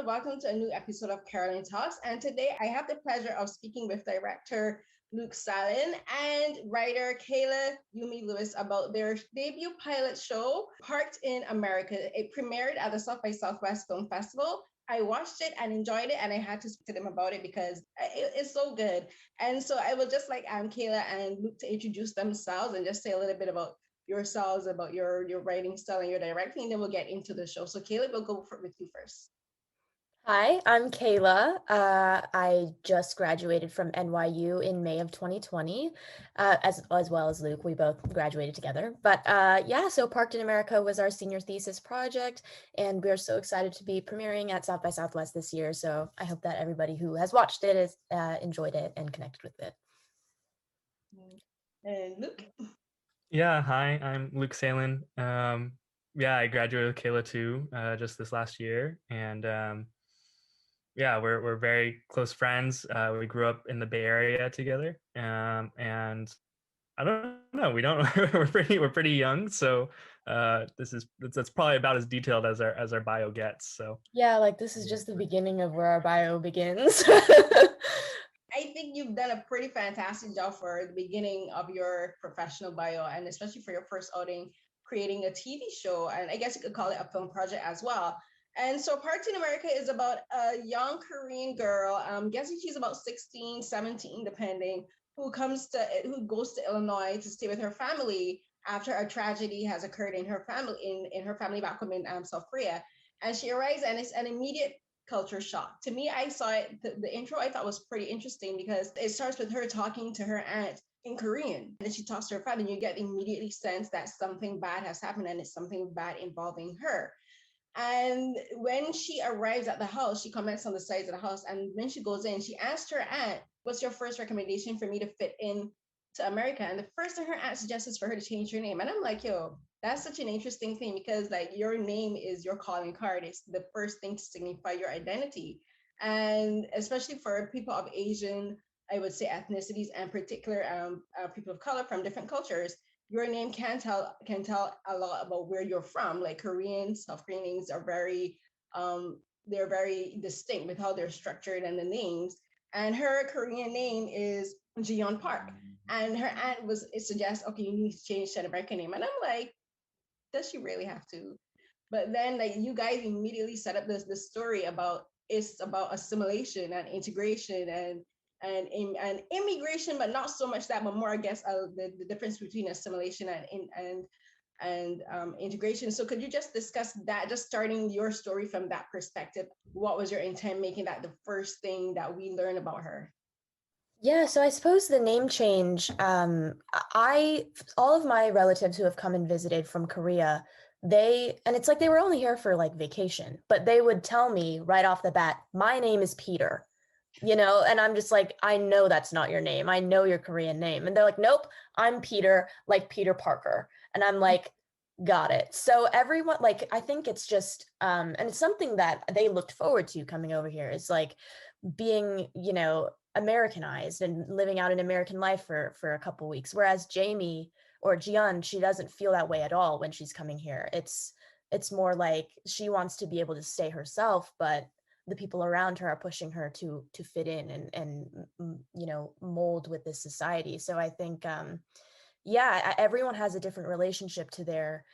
everyone. Welcome to a new episode of Carolyn Talks. And today I have the pleasure of speaking with director Luke Salin and writer Kayla Yumi Lewis about their debut pilot show, Parked in America. It premiered at the South by Southwest Film Festival. I watched it and enjoyed it, and I had to speak to them about it because it's so good. And so I would just like Kayla and Luke to introduce themselves and just say a little bit about yourselves, about your writing style and your directing, and then we'll get into the show. So Kayla, we'll go with you first. Hi, I'm Kayla. I just graduated from NYU in May of 2020, as well as Luke. We both graduated together. But yeah, so Parked in America was our senior thesis project, and we're so excited to be premiering at South by Southwest this year. So I hope that everybody who has watched it has enjoyed it and connected with it. And Luke. Yeah, hi, I'm Luke Salin. Yeah, I graduated with Kayla too, just this last year, and yeah, we're very close friends. We grew up in the Bay Area together, and I don't know, we don't we're pretty young, so that's probably about as detailed as our bio gets. So Yeah, like this is just the beginning of where our bio begins. I think you've done a pretty fantastic job for the beginning of your professional bio, and especially for your first outing, creating a TV show, and I guess you could call it a film project as well. And so Parks in America is about a young Korean girl, I'm guessing she's about 16, 17, depending, who goes to Illinois to stay with her family after a tragedy has occurred in her family in her family back home in South Korea. And she arrives and it's an immediate culture shock. To me, I saw it, the intro I thought was pretty interesting because it starts with her talking to her aunt in Korean. And then she talks to her father, and you get immediately sense that something bad has happened and it's something bad involving her. And when she arrives at the house, she comments on the size of the house. And when she goes in, she asks her aunt, "What's your first recommendation for me to fit in to America?" And the first thing her aunt suggests is for her to change her name. And I'm like, yo, that's such an interesting thing because like your name is your calling card. It's the first thing to signify your identity. And especially for people of Asian, I would say ethnicities and particular people of color from different cultures, your name can tell a lot about where you're from. Like Korean, South Korean names are they're very distinct with how they're structured and the names. And her Korean name is Jiyeon Park. And her aunt was it suggests, okay, you need to change to an American name. And I'm like, does she really have to? But then like you guys immediately set up this story about it's about assimilation and integration and immigration, but not so much that, but more I guess the difference between assimilation and integration. So could you just discuss that, just starting your story from that perspective? What was your intent making that the first thing that we learn about her? Yeah, so I suppose the name change, all of my relatives who have come and visited from Korea, and it's like they were only here for like vacation, but they would tell me right off the bat, my name is Peter, and I'm just like, I know that's not your name. I know your Korean name. And they're like, nope, I'm Peter, like Peter Parker. And I'm like, got it. So everyone, like, I think it's just, and it's something that they looked forward to coming over here. It's like being, Americanized and living out an American life for a couple weeks. Whereas Jamie or Jian, she doesn't feel that way at all when she's coming here. It's more like she wants to be able to stay herself, but the people around her are pushing her to fit in and mold with this society. So I think yeah, everyone has a different relationship to their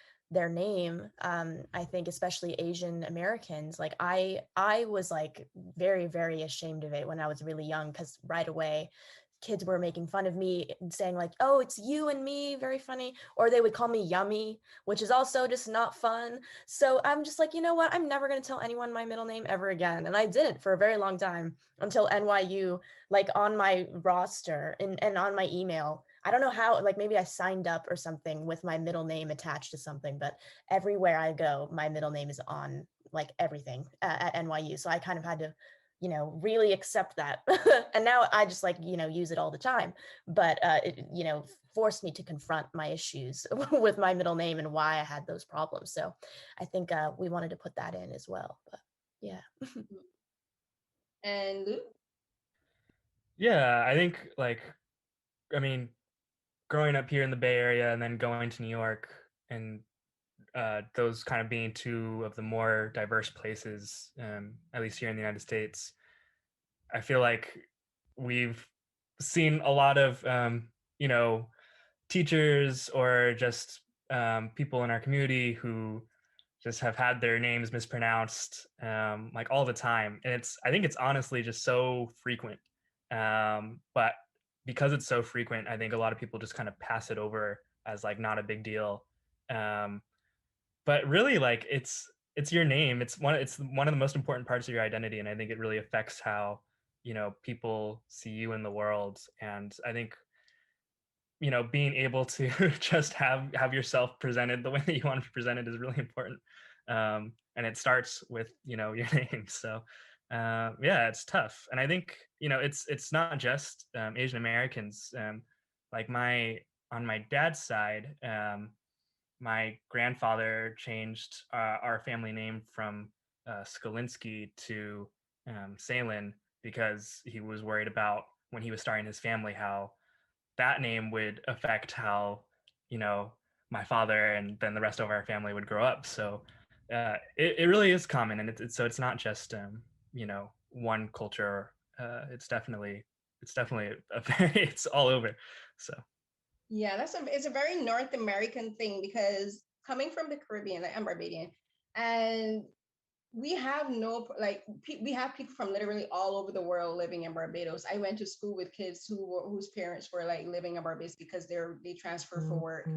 name. I think especially Asian Americans, like I was like very, very ashamed of it when I was really young, because right away kids were making fun of me and saying like, oh, it's you and me, very funny. Or they would call me yummy, which is also just not fun. So I'm just like, you know what, I'm never going to tell anyone my middle name ever again. And I didn't for a very long time until NYU, like on my roster and on my email, I don't know how, like maybe I signed up or something with my middle name attached to something, but everywhere I go, my middle name is on like everything at NYU. So I kind of had to, really accept that. And now I just like, use it all the time. But it, forced me to confront my issues with my middle name and why I had those problems. So I think we wanted to put that in as well. But yeah. And Luke? yeah, I think I mean, growing up here in the Bay Area and then going to New York and those kind of being two of the more diverse places, at least here in the United States, I feel like we've seen a lot of, you know, teachers or just people in our community who just have had their names mispronounced like all the time. And I think it's honestly just so frequent. But because it's so frequent, I think a lot of people just kind of pass it over as like not a big deal. Um, but really like it's your name. It's one of the most important parts of your identity. And I think it really affects how, you know, people see you in the world. And I think, you know, being able to just have yourself presented the way that you want to be presented is really important. And it starts with, you know, your name. So yeah, it's tough. And I think, you know, it's not just Asian Americans. Like on my dad's side, my grandfather changed our family name from Skalinsky to Salin because he was worried about when he was starting his family how that name would affect how, you know, my father and then the rest of our family would grow up. So it really is common, and so it's not just you know, one culture. It's definitely a very it's all over. So Yeah, it's a very North American thing because coming from the Caribbean, like I'm Barbadian, and we have no like we have people from literally all over the world living in Barbados. I went to school with kids whose parents were like living in Barbados because they transfer for work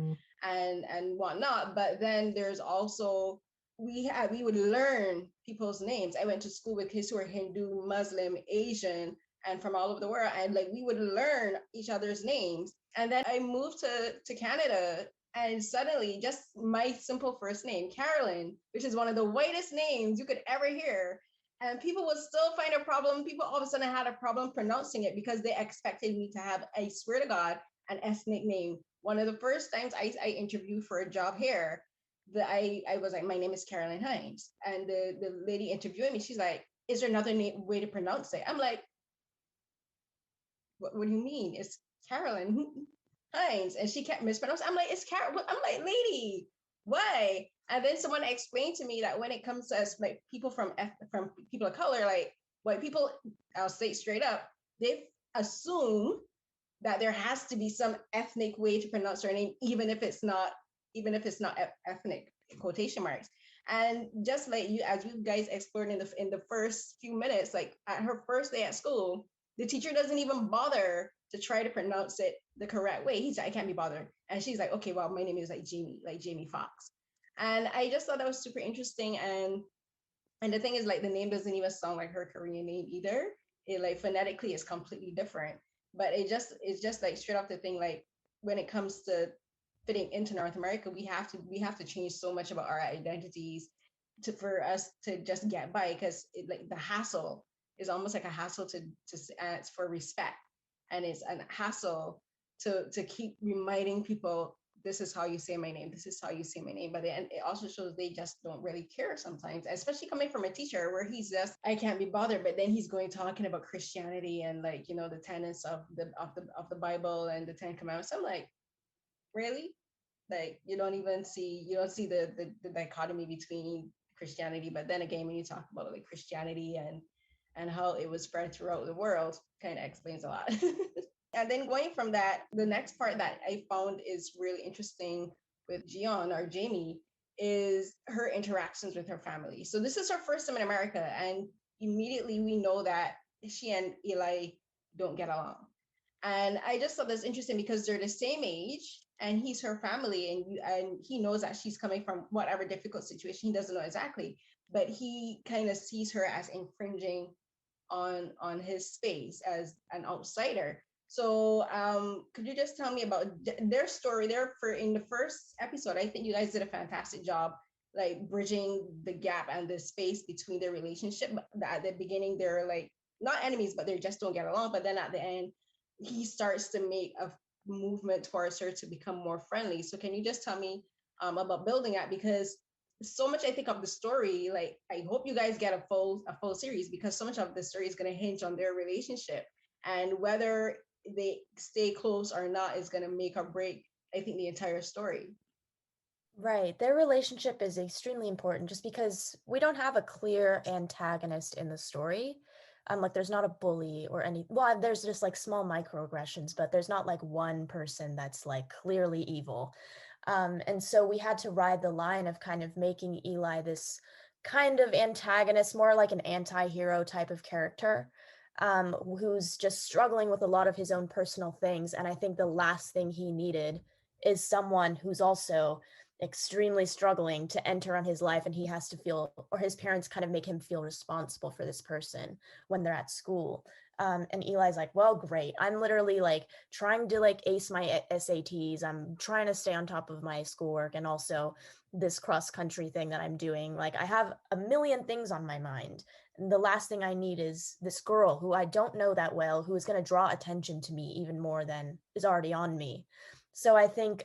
and whatnot. But then there's also we would learn people's names. I went to school with kids who were Hindu, Muslim, Asian, and from all over the world, and like we would learn each other's names. And then I moved to Canada, and suddenly, just my simple first name, Carolyn, which is one of the whitest names you could ever hear, and people would still find a problem. People all of a sudden had a problem pronouncing it because they expected me to have, I swear to God, an ethnic name. One of the first times I interviewed for a job here, I was like, my name is Carolyn Hines. And the lady interviewing me, she's like, is there another way to pronounce it? I'm like, what do you mean? It's Carolyn Hines. And she kept mispronouncing. I'm like, it's Carol. I'm like, lady, why? And then someone explained to me that when it comes to us, like people from people of color, like white people, I'll say straight up, they assume that there has to be some ethnic way to pronounce her name, even if it's not ethnic quotation marks. And just like you, as you guys explored in the first few minutes, like at her first day at school, the teacher doesn't even bother to try to pronounce it the correct way. He's like, I can't be bothered. And she's like, okay, well, my name is like Jamie Foxx. And I just thought that was super interesting. And the thing is, like, the name doesn't even sound like her Korean name either. It like phonetically is completely different. But it's just like straight off the thing, like when it comes to fitting into North America, we have to change so much about our identities for us to just get by, because like the hassle is almost like a hassle to it's for respect, and it's a hassle to keep reminding people, this is how you say my name, this is how you say my name. But then it also shows they just don't really care sometimes, especially coming from a teacher where he's just, I can't be bothered, but then he's going talking about Christianity and, like, you know, the tenets of the Bible and the Ten Commandments. I'm like, really? Like, you don't see the dichotomy between Christianity. But then again, when you talk about like Christianity and how it was spread throughout the world, kind of explains a lot. And then going from that, the next part that I found is really interesting with Jion, or Jamie, is her interactions with her family. So this is her first time in America, and immediately we know that she and Eli don't get along. And I just thought that's interesting because they're the same age, and he's her family, and he knows that she's coming from whatever difficult situation. He doesn't know exactly, but he kind of sees her as infringing on his space as an outsider. So could you just tell me about their story? There for in the first episode, I think you guys did a fantastic job, like bridging the gap and the space between their relationship. At the beginning, they're like not enemies, but they just don't get along. But then at the end, he starts to make a movement towards her to become more friendly. So can you just tell me about building that? Because so much I think of the story, like I hope you guys get a full series, because so much of the story is going to hinge on their relationship, and whether they stay close or not is going to make or break, I think, the entire story. Right. Their relationship is extremely important just because we don't have a clear antagonist in the story. Like there's not a bully or any, well, there's just like small microaggressions, but there's not like one person that's like clearly evil. And so we had to ride the line of kind of making Eli this kind of antagonist, more like an anti-hero type of character, who's just struggling with a lot of his own personal things. And I think the last thing he needed is someone who's also extremely struggling to enter on his life, and he has to feel, or his parents kind of make him feel responsible for this person when they're at school. And Eli's like, well, great, I'm literally like trying to like ace my SATs, I'm trying to stay on top of my schoolwork, and also this cross country thing that I'm doing, like I have a million things on my mind, and the last thing I need is this girl who I don't know that well, who is going to draw attention to me even more than is already on me. So I think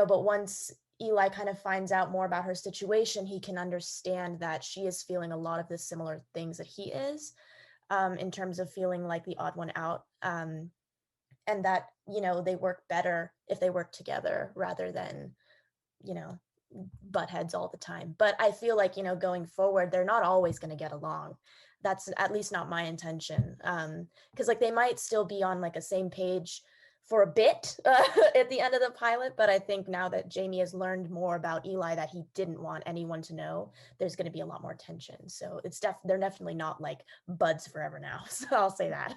but once Eli kind of finds out more about her situation, he can understand that she is feeling a lot of the similar things that he is, in terms of feeling like the odd one out. And that, they work better if they work together rather than, you know, butt heads all the time. But I feel like, going forward, they're not always going to get along. That's at least not my intention. Because like they might still be on like a same page for a bit at the end of the pilot, but I think now that Jamie has learned more about Eli that he didn't want anyone to know, there's going to be a lot more tension. So they're definitely not like buds forever now. So I'll say that.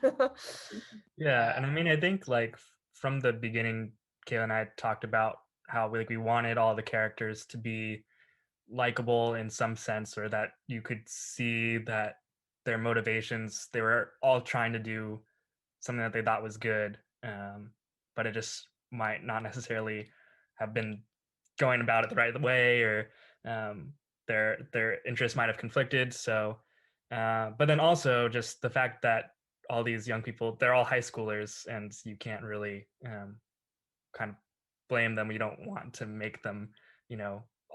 Yeah, Yeah. and I mean, I think like from the beginning, Kayla and I talked about how we wanted all the characters to be likable in some sense, or that you could see that their motivations, they were all trying to do something that they thought was good, but it just might not necessarily have been going about it the right way, or their interests might have conflicted. So, but then also just the fact that all these young people, they're all high schoolers, and you can't really kind of blame them. You don't want to make them,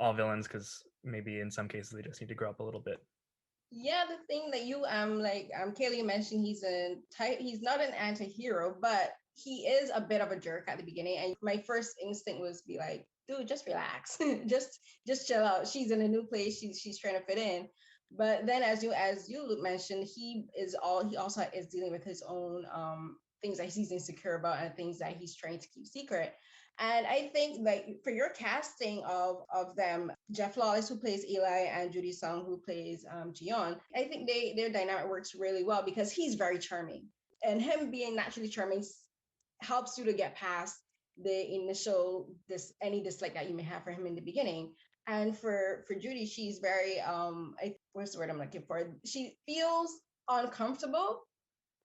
all villains, because maybe in some cases they just need to grow up a little bit. Yeah, the thing that you like Kayla, you mentioned he's not an anti-hero, but he is a bit of a jerk at the beginning. And my first instinct was be like, dude, just relax. just chill out. She's in a new place, she's trying to fit in. But then as you Luke mentioned, he also is dealing with his own things that he's insecure about and things that he's trying to keep secret. And I think like for your casting of them, Jeff Lawless who plays Eli and Judy Song who plays Jion, I think their dynamic works really well because he's very charming, and him being naturally charming helps you to get past the initial any dislike that you may have for him in the beginning. And for Judy, she's very what's the word I'm looking for? She feels uncomfortable,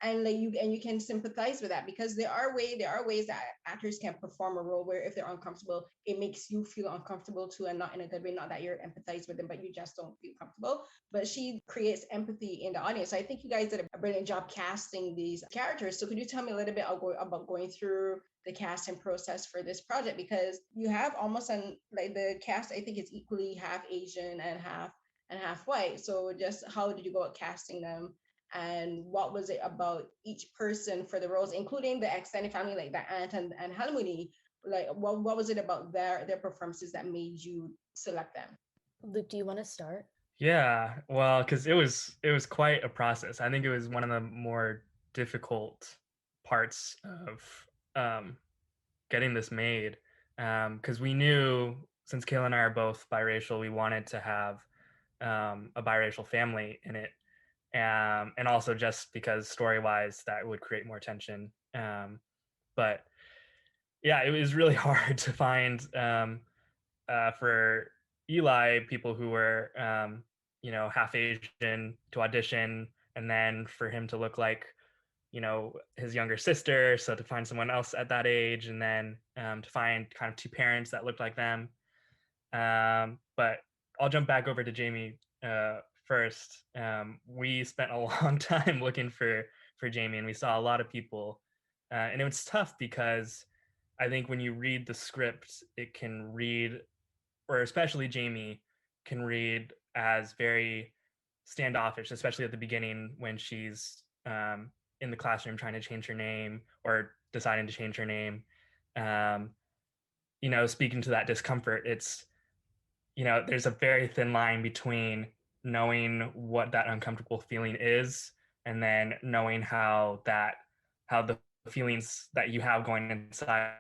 and you can sympathize with that because there are ways that actors can perform a role where if they're uncomfortable it makes you feel uncomfortable too, and not in a good way, not that you're empathize with them but you just don't feel comfortable. But she creates empathy in the audience, so I think you guys did a brilliant job casting these characters. So could you tell me a little bit about going through the casting process for this project, because you have almost an like the cast I think is equally half Asian and half white, so just how did you go about casting them, and what was it about each person for the roles, including the extended family like the aunt and Halmuni? Like what was it about their performances that made you select them? Luke, do you want to start? Yeah, well, because it was quite a process. I think it was one of the more difficult parts of um, getting this made, because we knew, since Kayla and I are both biracial, we wanted to have a biracial family in it, and also just because story wise that would create more tension. But yeah, it was really hard to find for Eli people who were half Asian to audition, and then for him to look like his younger sister. So to find someone else at that age, and then to find kind of two parents that looked like them. But I'll jump back over to Jamie first. We spent a long time looking for Jamie, and we saw a lot of people, and it was tough because I think when you read the script, it can read, or especially Jamie, can read as very standoffish, especially at the beginning when she's in the classroom trying to change her name or deciding to change her name. Um, speaking to that discomfort, it's, there's a very thin line between knowing what that uncomfortable feeling is and then knowing how the feelings that you have going inside,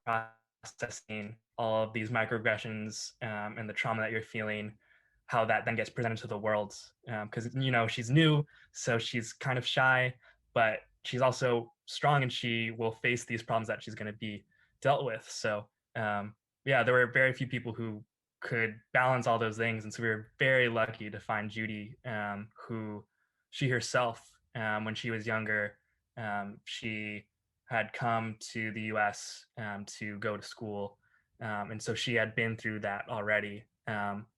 processing all of these microaggressions, and the trauma that you're feeling, how that then gets presented to the world. Because, she's new, so she's kind of shy, but she's also strong, and she will face these problems that she's going to be dealt with. So yeah, there were very few people who could balance all those things. And so we were very lucky to find Judy, who she herself, when she was younger, she had come to the US to go to school. And so she had been through that already.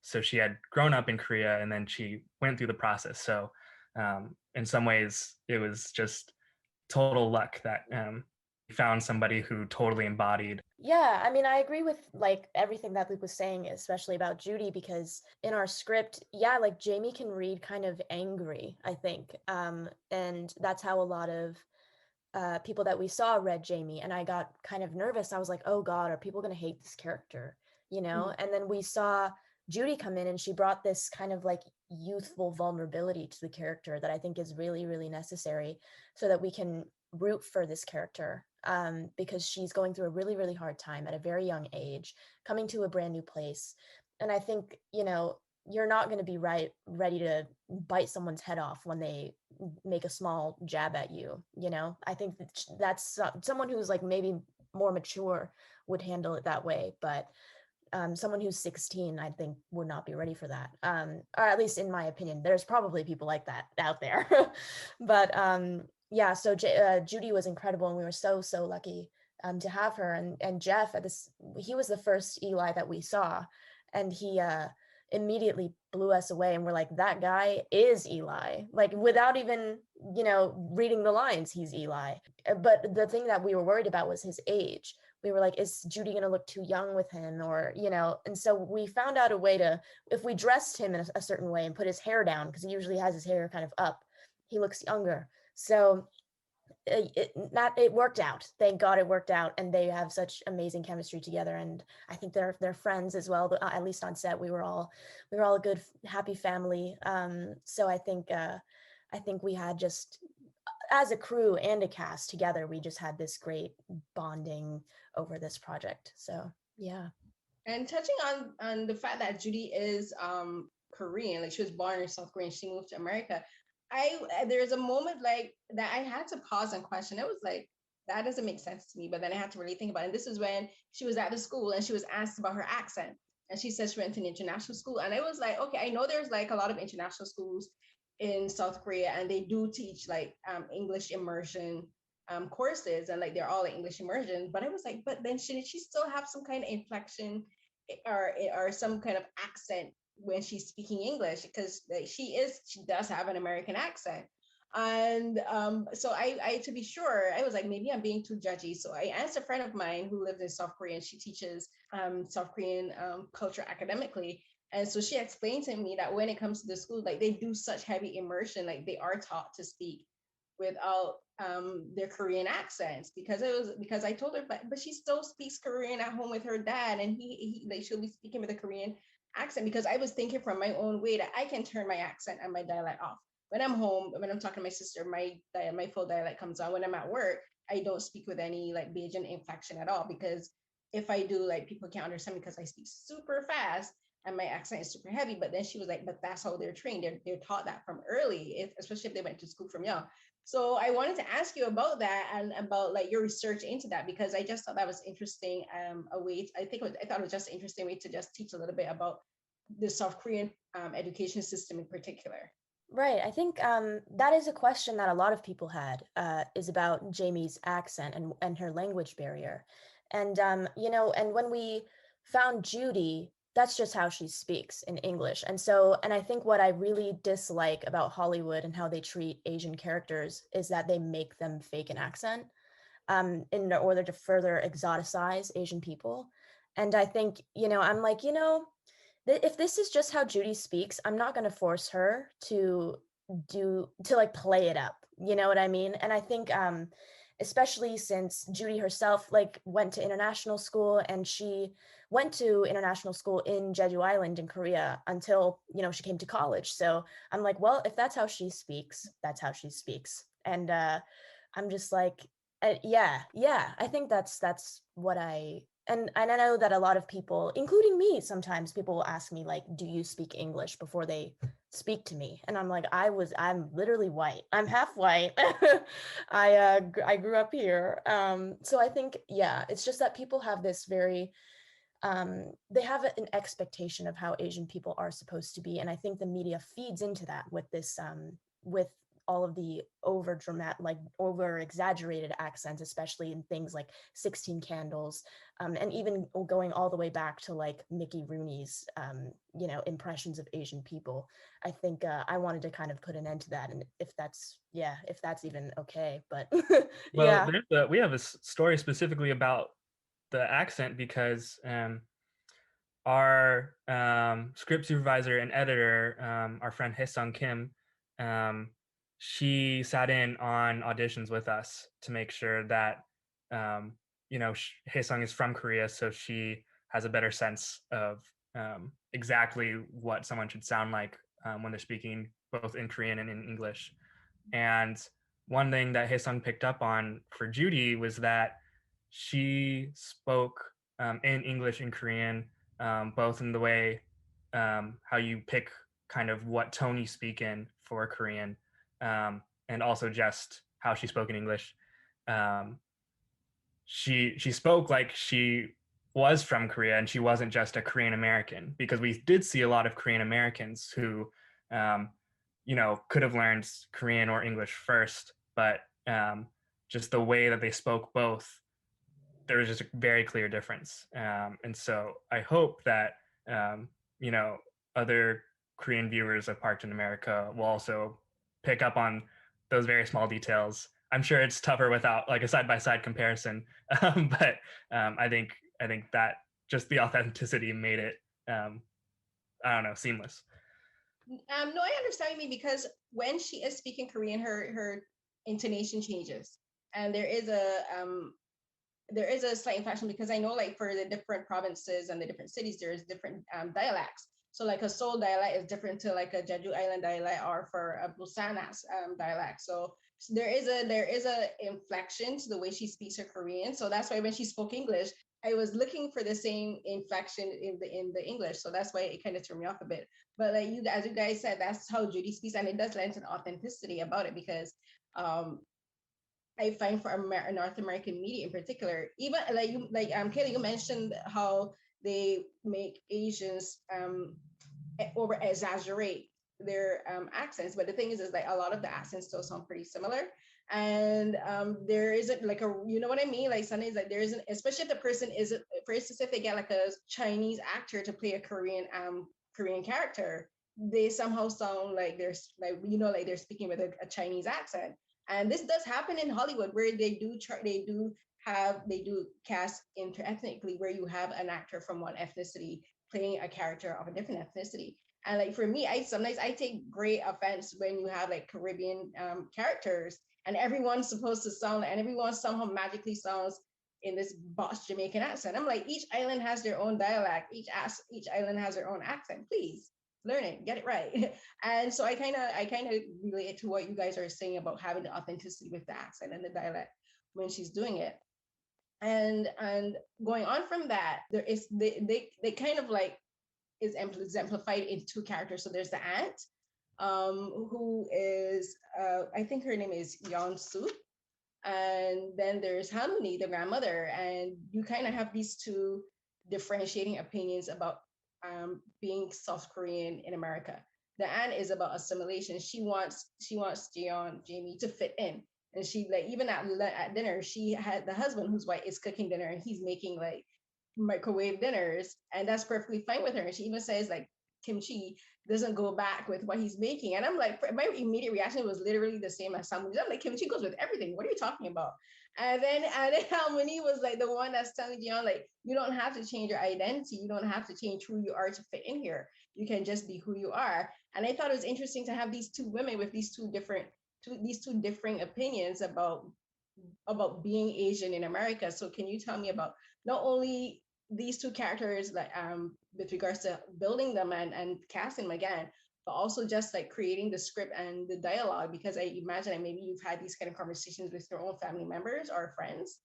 So she had grown up in Korea, and then she went through the process. So in some ways, it was just total luck that we found somebody who totally embodied. Yeah, I mean, I agree with like everything that Luke was saying, especially about Judy, because in our script, yeah, like Jamie can read kind of angry, I think. And that's how a lot of people that we saw read Jamie, and I got kind of nervous. I was like, oh God, are people going to hate this character? And then we saw Judy come in, and she brought this kind of like youthful vulnerability to the character that I think is really, really necessary so that we can root for this character, because she's going through a really, really hard time at a very young age, coming to a brand new place. And I think, you're not going to be ready to bite someone's head off when they make a small jab at you. I think that's someone who's like maybe more mature would handle it that way, but someone who's 16, I think, would not be ready for that. Or at least in my opinion, there's probably people like that out there. But yeah, so Judy was incredible, and we were so lucky to have her. And Jeff, he was the first Eli that we saw, and he immediately blew us away, and we're like, that guy is Eli, like without even reading the lines, he's Eli. But the thing that we were worried about was his age. We were like, is Judy going to look too young with him, or and so we found out a way to, if we dressed him in a certain way and put his hair down, because he usually has his hair kind of up, he looks younger. So it worked out. Thank God it worked out, and they have such amazing chemistry together. And I think they're friends as well. But at least on set, we were all a good, happy family. So I think we had, just as a crew and a cast together, we just had this great bonding over this project. So yeah. And touching on the fact that Judy is Korean, like she was born in South Korea and she moved to America. There's a moment like that I had to pause and question. It was like, that doesn't make sense to me. But then I had to really think about it. And this is when she was at the school and she was asked about her accent. And she said she went to an international school. And it was like, okay, I know there's like a lot of international schools in South Korea, and they do teach like English immersion courses, and like they're all English immersion. But I was like, but then should she still have some kind of inflection or some kind of accent when she's speaking English, because she does have an American accent. And so I to be sure, I was like, maybe I'm being too judgy. So I asked a friend of mine who lives in South Korea, and she teaches South Korean culture academically. And so she explained to me that when it comes to the school, like they do such heavy immersion, like they are taught to speak without their Korean accents, because I told her, but she still speaks Korean at home with her dad, and he like she'll be speaking with a Korean accent, because I was thinking from my own way that I can turn my accent and my dialect off. When I'm home, when I'm talking to my sister, my full dialect comes on. When I'm at work, I don't speak with any like Bajan inflection at all, because if I do, like people can't understand me because I speak super fast and my accent is super heavy. But then she was like, but that's how they're trained. They're taught that from early, especially if they went to school from young. So I wanted to ask you about that and about like your research into that, because I just thought that was interesting. I thought it was just an interesting way to just teach a little bit about the South Korean education system in particular. Right. I think that is a question that a lot of people had, is about Jamie's accent and her language barrier. And, and when we found Judy, that's just how she speaks in English. And I think what I really dislike about Hollywood and how they treat Asian characters is that they make them fake an accent in order to further exoticize Asian people. And I think, I'm like, if this is just how Judy speaks, I'm not going to force her to like play it up. You know what I mean? And I think especially since Judy herself like went to international school, and she went to international school in Jeju Island in Korea until, you know, she came to college. So I'm like, well, if that's how she speaks, that's how she speaks. And I'm just like, yeah, I think that's what and I know that a lot of people, including me, sometimes people will ask me like, do you speak English before they speak to me? And I'm like, I'm literally white. I'm half white. I grew up here. So I think, yeah, it's just that people have this very they have an expectation of how Asian people are supposed to be, and I think the media feeds into that with this with all of the over dramatic, like over exaggerated accents, especially in things like 16 Candles, and even going all the way back to like Mickey Rooney's you know, impressions of Asian people. I think I wanted to kind of put an end to that, and if that's even okay, but Well, yeah. we have a story specifically about the accent because our script supervisor and editor, our friend Haesung Kim, um, she sat in on auditions with us to make sure that you know, Haesung is from Korea, so she has a better sense of exactly what someone should sound like when they're speaking both in Korean and in English. And one thing that Haesung picked up on for Judy was that she spoke in English and Korean, both in the way how you pick kind of what tone you speak in for Korean, and also just how she spoke in English. Um, she spoke like she was from Korea, and she wasn't just a Korean American, because we did see a lot of Korean Americans who, um, you know, could have learned Korean or English first, but just the way that they spoke both, there was just a very clear difference. And so I hope that, you know, other Korean viewers of Parked in America will also pick up on those very small details. I'm sure it's tougher without like a side by side comparison, but I think that just the authenticity made it, I don't know, seamless. No, I understand what you mean, because when she is speaking Korean, her intonation changes, and there is a slight inflection, because I know like for the different provinces and the different cities, there is different dialects. So like a Seoul dialect is different to like a Jeju Island dialect, or for a Busanas dialect. So there is a inflection to the way she speaks her Korean. So that's why when she spoke English, I was looking for the same inflection in the English. So that's why it kind of threw me off a bit. But like you, as you guys said, that's how Judy speaks, and it does lend an authenticity about it, because um I find for North American media in particular, even like Kayla, you mentioned how they make Asians over exaggerate their accents, but the thing is like a lot of the accents still sound pretty similar, and there isn't like a, you know what I mean, like sometimes like there isn't, especially if the person isn't, for instance, if they get like a Chinese actor to play a Korean character, they somehow sound like they're like, you know, like they're speaking with a Chinese accent. And this does happen in Hollywood, where they do cast interethnically, where you have an actor from one ethnicity playing a character of a different ethnicity. And like for me, I sometimes I take great offense when you have like Caribbean characters, and everyone's supposed to sound, and everyone somehow magically sounds in this boss Jamaican accent. I'm like, each island has their own dialect, each island has their own accent. Please learn it, get it right. And so I kind of relate to what you guys are saying about having the authenticity with the accent and the dialect when she's doing it. And going on from that, there is they kind of like is exemplified in two characters. So there's the aunt, who is I think her name is Yeon Soo, and then there's Harmony, the grandmother, and you kind of have these two differentiating opinions about being South Korean in America. The aunt is about assimilation. She wants Jamie to fit in, and she like even at dinner, she had the husband who's white is cooking dinner, and he's making like microwave dinners, and that's perfectly fine with her. And she even says like kimchi doesn't go back with what he's making. And I'm like, my immediate reaction was literally the same as someone. I'm like, kimchi goes with everything. What are you talking about? And then Harmony was like the one that's telling Dion, like, you don't have to change your identity. You don't have to change who you are to fit in here. You can just be who you are. And I thought it was interesting to have these two women with these two differing opinions about about being Asian in America. So can you tell me about not only these two characters, like with regards to building them and casting them again, but also just like creating the script and the dialogue? Because I imagine that maybe you've had these kind of conversations with your own family members or friends.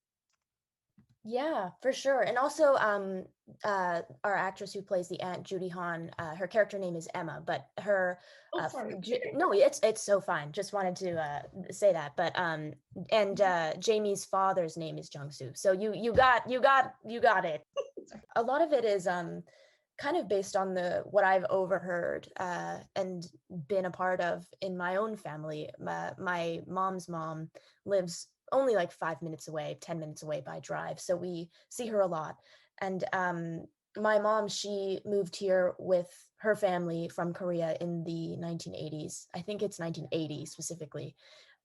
Yeah, for sure. And also, our actress who plays the aunt, Judy Hahn, her character name is Emma, but her, Oh, sorry. no, it's so fine. Just wanted to say that. But and Jamie's father's name is Jung-soo. So you got it. A lot of it is kind of based on the what I've overheard and been a part of in my own family. My mom's mom lives only like 5 minutes away, 10 minutes away by drive. So we see her a lot. And my mom, she moved here with her family from Korea in the 1980s. I think it's 1980 specifically.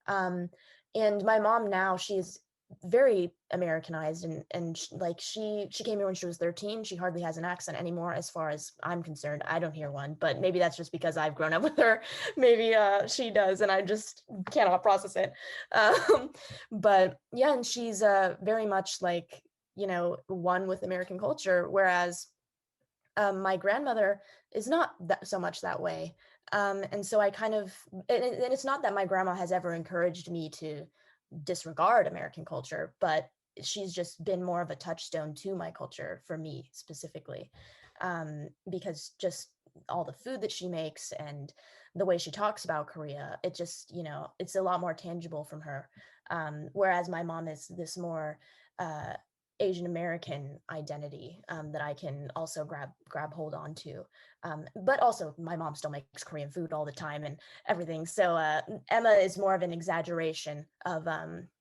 Um, and my mom now, she's very Americanized and like she came here when she was 13. She hardly has an accent anymore as far as I'm concerned. I don't hear one, but maybe that's just because I've grown up with her. Maybe she does and I just cannot process it. Um, but yeah, and she's very much like, one with American culture, whereas my grandmother is not so much that way. And so I kind of, and it's not that my grandma has ever encouraged me to disregard American culture, but she's just been more of a touchstone to my culture for me specifically, because just all the food that she makes and the way she talks about Korea, it just, it's a lot more tangible from her. Whereas my mom is this more Asian American identity that I can also grab hold on to. But also my mom still makes Korean food all the time and everything. So Emma is more of an exaggeration of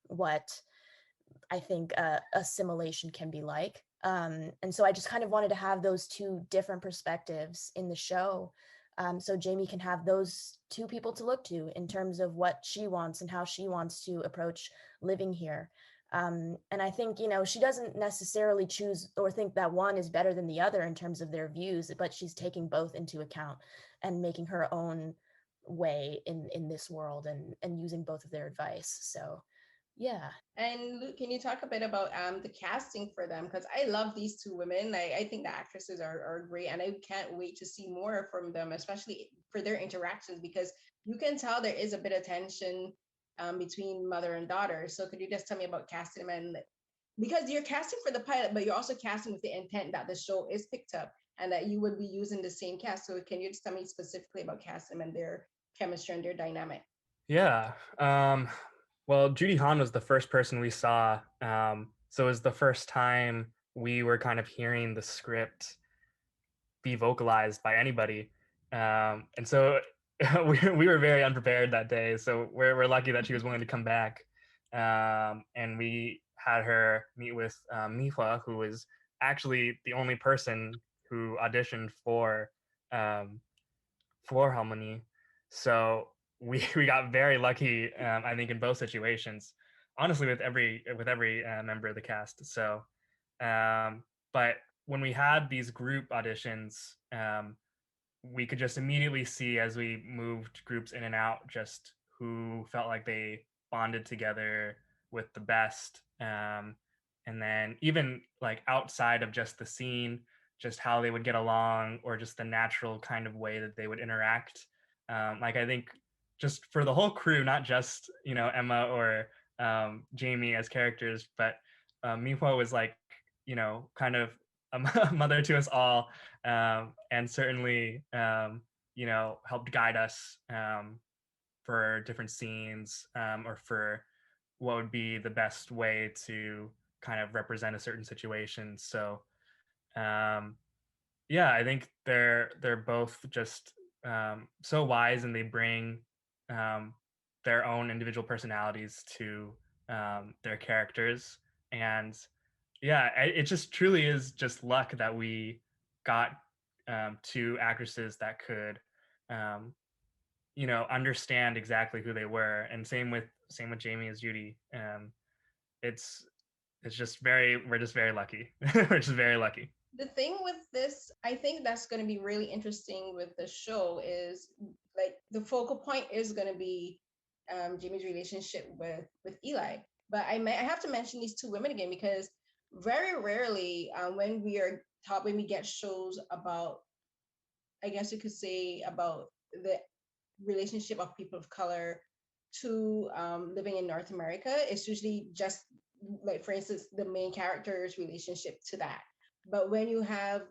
what I think assimilation can be like. And so I just kind of wanted to have those two different perspectives in the show. So Jamie can have those two people to look to in terms of what she wants and how she wants to approach living here. And I think, she doesn't necessarily choose or think that one is better than the other in terms of their views, but she's taking both into account and making her own way in this world and using both of their advice. So yeah. And Luke, can you talk a bit about the casting for them? Because I love these two women. I think the actresses are great, and I can't wait to see more from them, especially for their interactions, because you can tell there is a bit of tension between mother and daughter. So could you just tell me about casting them? And because you're casting for the pilot, but you're also casting with the intent that the show is picked up and that you would be using the same cast. So can you just tell me specifically about casting and their chemistry and their dynamic? Yeah. Well, Judy Hahn was the first person we saw. So it was the first time we were kind of hearing the script be vocalized by anybody. And so we were very unprepared that day. So we're lucky that she was willing to come back. And we had her meet with Mihua, who was actually the only person who auditioned um, for Harmony. So we got very lucky, I think, in both situations. Honestly, with every member of the cast. So, but when we had these group auditions, we could just immediately see as we moved groups in and out just who felt like they bonded together with the best. And then even like outside of just the scene, just how they would get along or just the natural kind of way that they would interact. Like I think just for the whole crew, not just, Emma or Jamie as characters, but Mihua was like, kind of a mother to us all, and certainly, helped guide us for different scenes, or for what would be the best way to kind of represent a certain situation. So, yeah, I think they're both just so wise, and they bring um, their own individual personalities to their characters. And yeah, it just truly is just luck that we got two actresses that could understand exactly who they were. And same with Jamie as Judy. It's it's just we're just very lucky. We're just very lucky. The thing with this, I think that's going to be really interesting with the show is like the focal point is going to be Jamie's relationship with Eli. But I have to mention these two women again because very rarely when we are taught, when we get shows about, I guess you could say, about the relationship of people of color to living in North America, it's usually just like, for instance, the main character's relationship to that. But when you have,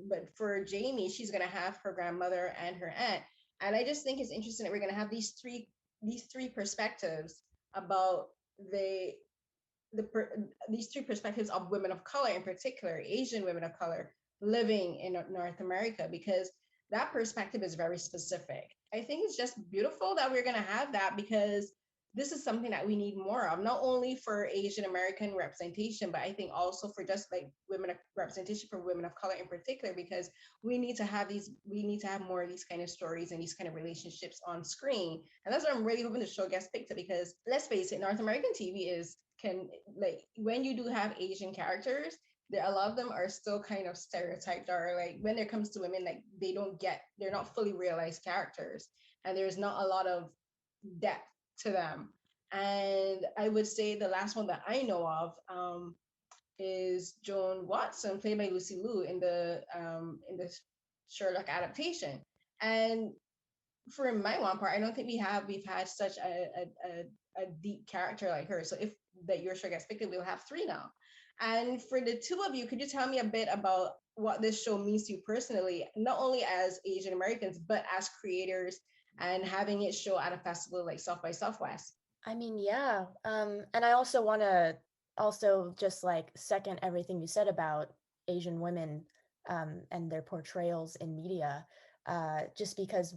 but for Jamie, she's gonna have her grandmother and her aunt, and I just think it's interesting that we're gonna have these three perspectives about the these three perspectives of women of color, in particular Asian women of color living in North America, because that perspective is very specific. I think it's just beautiful that we're going to have that, because this is something that we need more of, not only for Asian American representation, but I think also for just like representation for women of color in particular, because we need to have more of these kind of stories and these kind of relationships on screen. And that's what I'm really hoping the show gets picked up, because let's face it, North American TV is can, like, when you do have Asian characters, there a lot of them are still kind of stereotyped, or like when it comes to women, like they're not fully realized characters, and there's not a lot of depth to them. And I would say the last one that I know of is Joan Watson, played by Lucy Liu in the Sherlock adaptation. And for my one part, I don't think we've had such a deep character like her. So if that your show gets picked, we'll have three now. And for the two of you, could you tell me a bit about what this show means to you personally, not only as Asian Americans, but as creators and having it show at a festival like South by Southwest? I mean, yeah. And I also want to also just like second everything you said about Asian women and their portrayals in media, just because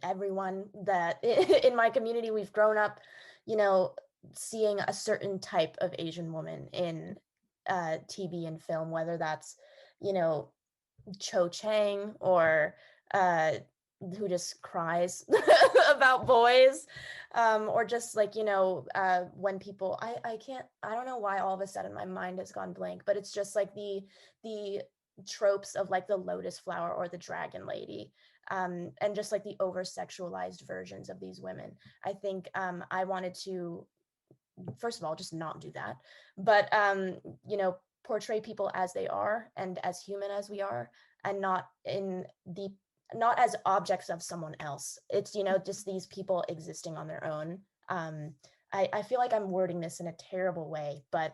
everyone that in my community, we've grown up, you know, seeing a certain type of Asian woman in TV and film, whether that's, you know, Cho Chang or who just cries about boys, or just like, you know, when people, I don't know why all of a sudden my mind has gone blank, but it's just like the tropes of like the lotus flower or the dragon lady, and just like the over sexualized versions of these women. I think I wanted to, first of all, just not do that, but you know, portray people as they are and as human as we are, and not as objects of someone else. It's, you know, just these people existing on their own. I feel like I'm wording this in a terrible way, but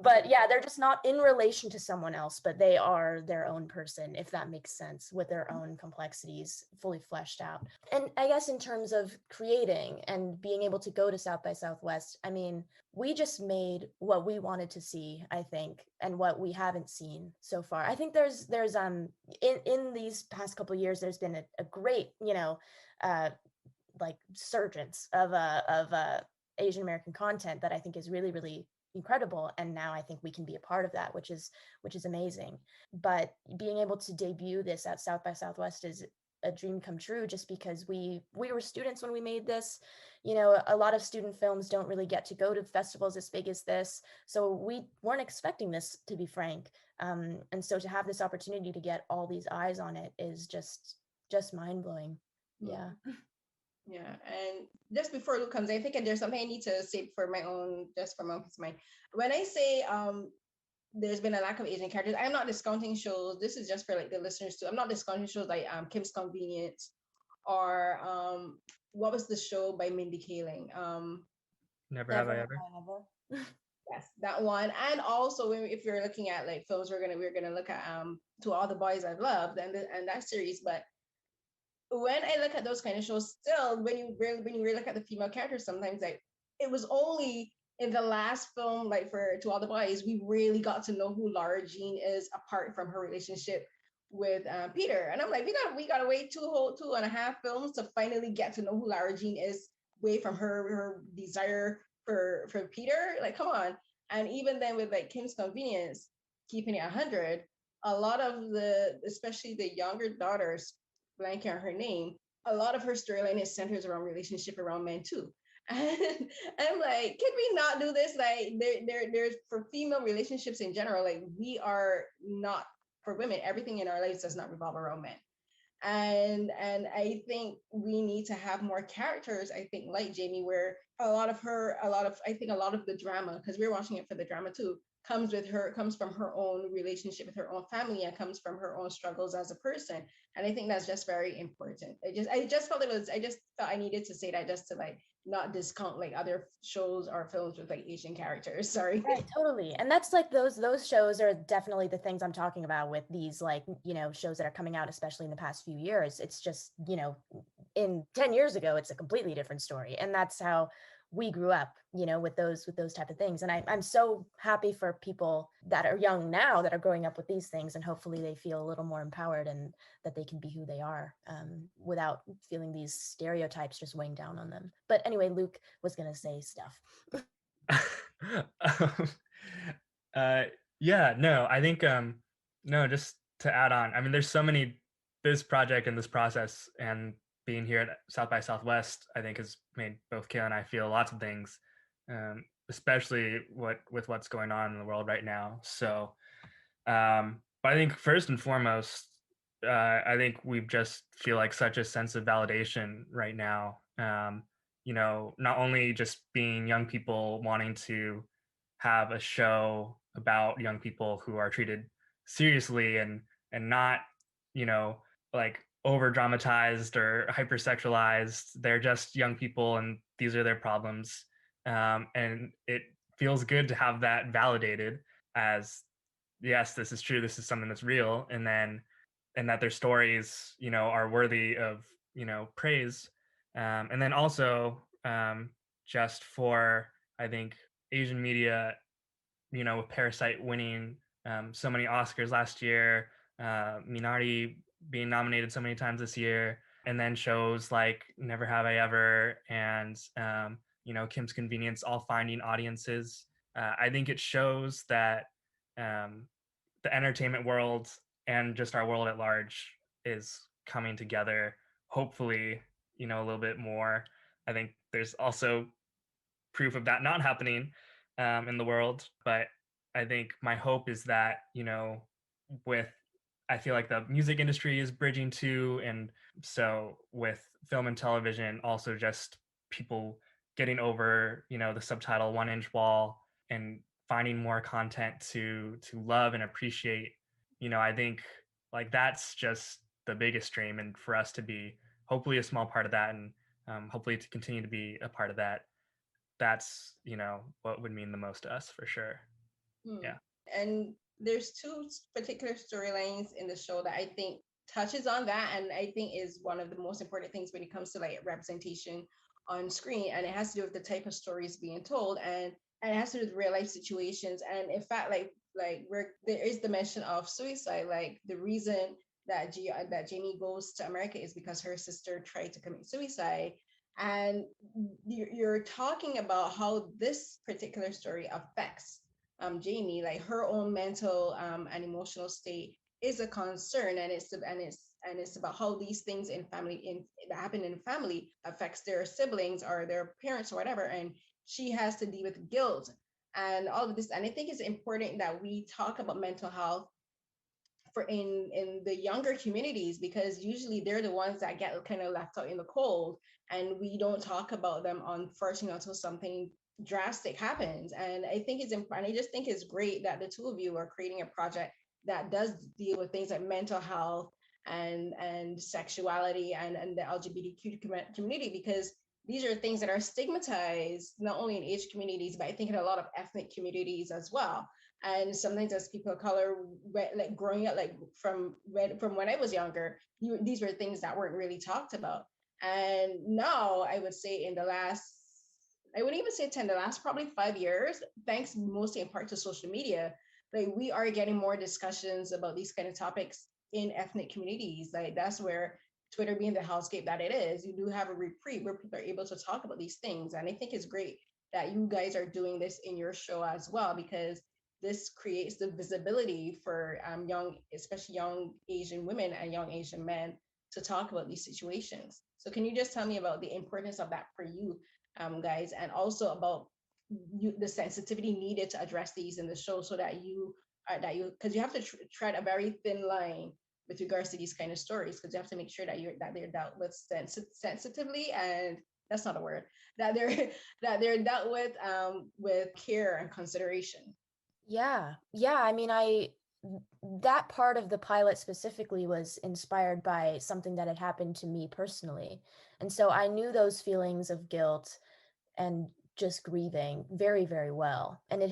but yeah, they're just not in relation to someone else, but they are their own person, if that makes sense, with their own complexities fully fleshed out. And I guess in terms of creating and being able to go to South by Southwest, I mean, we just made what we wanted to see, I think, and what we haven't seen so far. I think there's in these past couple of years, there's been a great, you know, like surgence of Asian American content that I think is really, really incredible. And now I think we can be a part of that, which is amazing. But being able to debut this at South by Southwest is a dream come true, just because we were students when we made this. You know, a lot of student films don't really get to go to festivals as big as this, so we weren't expecting this, to be frank. And so to have this opportunity to get all these eyes on it is just mind-blowing. Yeah. Yeah, and just before Luke comes in, I think there's something I need to say for my own, just for my own peace of mind. When I say there's been a lack of Asian characters, I'm not discounting shows. This is just for like the listeners too. I'm not discounting shows like Kim's Convenience, or what was the show by Mindy Kaling? Never Have I Ever. Yes, that one. And also, if you're looking at like films, we're gonna look at To All the Boys I've Loved, and that series. But when I look at those kind of shows, still, when you really look at the female characters, sometimes like it was only in the last film, like for To All the Boys, we really got to know who Lara Jean is, apart from her relationship with Peter. And I'm like, we gotta wait 2.5 films to finally get to know who Lara Jean is, away from her desire for Peter. Like, come on. And even then with like Kim's Convenience, keeping it 100, a lot of especially the younger daughters, blanking on her name, a lot of her storyline is centers around relationship around men too. And I'm like, can we not do this? Like, there's for female relationships in general, like we are not, for women, everything in our lives does not revolve around men. And I think we need to have more characters, I think, like Jamie, where a lot of the drama, because we're watching it for the drama too, comes from her own relationship with her own family, and comes from her own struggles as a person. And I think that's just very important. I just felt I needed to say that, just to like not discount like other shows or films with like Asian characters. Sorry. Right, totally. And that's like those shows are definitely the things I'm talking about with these, like, shows that are coming out, especially in the past few years. It's just, in 10 years ago, it's a completely different story. And that's how we grew up, with those type of things. And I'm so happy for people that are young now that are growing up with these things, and hopefully they feel a little more empowered and that they can be who they are, without feeling these stereotypes just weighing down on them. But anyway, Luke was going to say stuff. um, yeah, no, I think no, just to add on, I mean, there's so many, this project and this process and being here at South by Southwest, I think has made both Kayla and I feel lots of things, especially with what's going on in the world right now. So but I think first and foremost, I think we just feel like such a sense of validation right now. Not only just being young people wanting to have a show about young people who are treated seriously and not, like over dramatized or hypersexualized. They're just young people and these are their problems. And it feels good to have that validated as, yes, this is true, this is something that's real, and that their stories, are worthy of, praise. And then also, just for, I think, Asian media, with Parasite winning so many Oscars last year, Minari being nominated so many times this year, and then shows like Never Have I Ever and Kim's Convenience all finding audiences. I think it shows that the entertainment world and just our world at large is coming together. Hopefully, a little bit more. I think there's also proof of that not happening in the world, but I think my hope is that, with, I feel like the music industry is bridging too, and so with film and television, also just people getting over, the subtitle 1-inch wall and finding more content to love and appreciate. I think like that's just the biggest dream, and for us to be hopefully a small part of that, and hopefully to continue to be a part of that, that's what would mean the most to us for sure. Yeah. And there's two particular storylines in the show that I think touches on that, and I think is one of the most important things when it comes to like representation on screen. And it has to do with the type of stories being told, and it has to do with real life situations. And in fact, like where there is the mention of suicide, like the reason that Jamie goes to America is because her sister tried to commit suicide. And you're talking about how this particular story affects Jamie, like her own mental and emotional state is a concern, and it's about how these things in family that happen in family affects their siblings or their parents or whatever, and she has to deal with guilt and all of this. And I think it's important that we talk about mental health for in the younger communities, because usually they're the ones that get kind of left out in the cold, and we don't talk about them on first, until something drastic happens. And I think it's important. I just think it's great that the two of you are creating a project that does deal with things like mental health and sexuality and the LGBTQ community, because these are things that are stigmatized not only in Asian communities, but I think in a lot of ethnic communities as well. And sometimes as people of color, like growing up, like from when I was younger, these were things that weren't really talked about. And now I would say in the last, I wouldn't even say 10, the last probably 5 years, thanks mostly in part to social media, like we are getting more discussions about these kind of topics in ethnic communities. Like that's where Twitter being the hellscape that it is, you do have a reprieve where people are able to talk about these things. And I think it's great that you guys are doing this in your show as well, because this creates the visibility for young, especially young Asian women and young Asian men, to talk about these situations. So can you just tell me about the importance of that for you guys, and also about the sensitivity needed to address these in the show, so that because you have to tread a very thin line with regards to these kind of stories, because you have to make sure that they're dealt with sensitively, and that's not a word, that they're that they're dealt with care and consideration. Yeah, I mean, that part of the pilot specifically was inspired by something that had happened to me personally, and so I knew those feelings of guilt and just grieving very, very well. And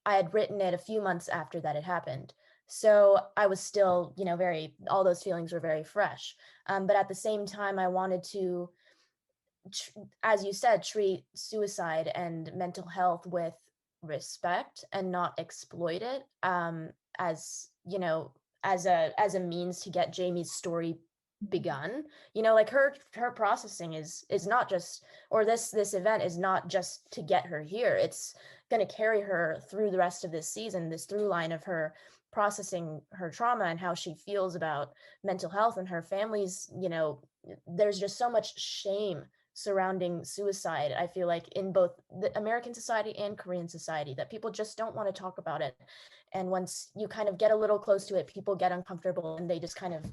I had written it a few months after that had happened. So I was still, all those feelings were very fresh. But at the same time, I wanted to, as you said, treat suicide and mental health with respect and not exploit it, as, as a means to get Jamie's story begun. Like her processing is not just, or this event is not just to get her here. It's going to carry her through the rest of this season, this through line of her processing her trauma and how she feels about mental health and her family's. There's just so much shame surrounding suicide, I feel like, in both the American society and Korean society, that people just don't want to talk about it. And once you kind of get a little close to it, people get uncomfortable and they just kind of